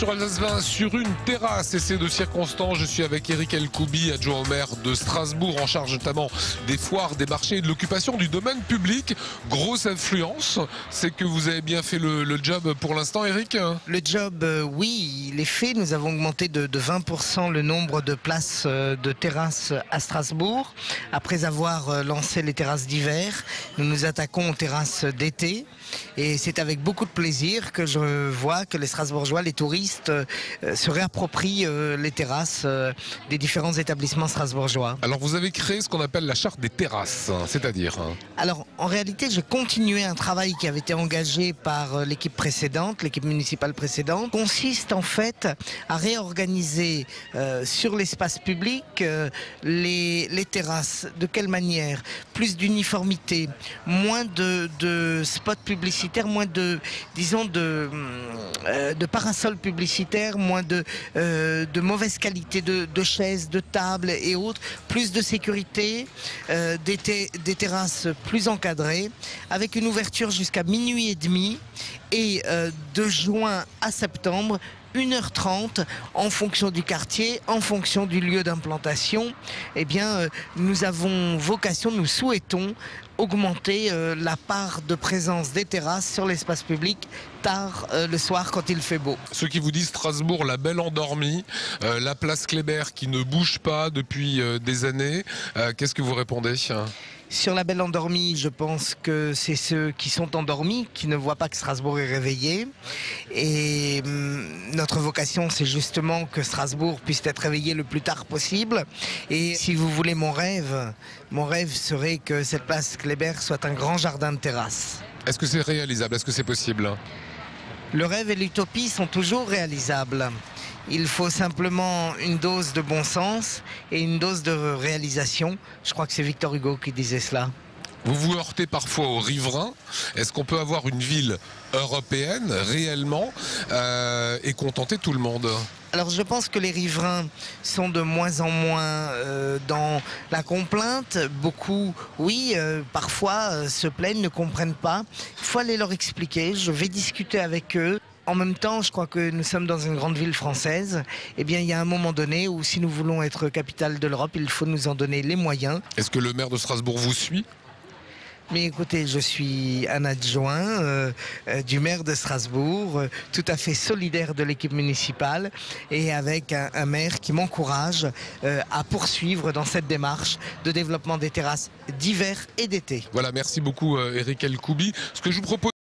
sur Alsace 20 sur une terrasse et c'est de circonstance. Je suis avec Eric Elkoubi, adjoint au maire de Strasbourg, en charge notamment des foires, des marchés et de l'occupation du domaine public. Grosse influence, c'est que vous avez bien fait le job pour l'instant, Eric? Le job, oui, il est fait. Nous avons augmenté de 20% le nombre de places de terrasses à Strasbourg. Après avoir lancé les terrasses d'hiver, nous nous attaquons aux terrasses d'été. Et c'est avec beaucoup de plaisir que je vois que les Strasbourgeois, les touristes, se réapproprient les terrasses des différents établissements strasbourgeois. Alors vous avez créé ce qu'on appelle la charte des terrasses, c'est-à-dire? Alors en réalité, j'ai continué un travail qui avait été engagé par l'équipe précédente, l'équipe municipale précédente, consiste en fait à réorganiser sur l'espace public les terrasses. De quelle manière? Plus d'uniformité, moins de spots publicitaires, moins de, disons, de parasols publicitaires, moins de mauvaise qualité de chaises, de tables et autres, plus de sécurité, des terrasses plus encadrées, avec une ouverture jusqu'à minuit et demi, et de juin à septembre, 1h30 en fonction du quartier, en fonction du lieu d'implantation. Eh bien, nous avons vocation, nous souhaitons augmenter la part de présence des terrasses sur l'espace public tard le soir quand il fait beau. Ceux qui vous disent Strasbourg, la belle endormie, la place Kléber qui ne bouge pas depuis des années, qu'est-ce que vous répondez? Sur la belle endormie, je pense que c'est ceux qui sont endormis, qui ne voient pas que Strasbourg est réveillé. Et notre vocation, c'est justement que Strasbourg puisse être réveillé le plus tard possible. Et si vous voulez mon rêve serait que cette place Kléber soit un grand jardin de terrasse. Est-ce que c'est réalisable? Est-ce que c'est possible? Le rêve et l'utopie sont toujours réalisables. Il faut simplement une dose de bon sens et une dose de réalisation. Je crois que c'est Victor Hugo qui disait cela. Vous vous heurtez parfois aux riverains. Est-ce qu'on peut avoir une ville européenne réellement et contenter tout le monde? Alors je pense que les riverains sont de moins en moins dans la complainte. Beaucoup, oui, parfois se plaignent, ne comprennent pas. Il faut aller leur expliquer. Je vais discuter avec eux. En même temps, je crois que nous sommes dans une grande ville française. Eh bien, il y a un moment donné où si nous voulons être capitale de l'Europe, il faut nous en donner les moyens. Est-ce que le maire de Strasbourg vous suit? Mais écoutez, je suis un adjoint du maire de Strasbourg, tout à fait solidaire de l'équipe municipale et avec un maire qui m'encourage à poursuivre dans cette démarche de développement des terrasses d'hiver et d'été. Voilà, merci beaucoup Eric Elkoubi. Ce que je vous propose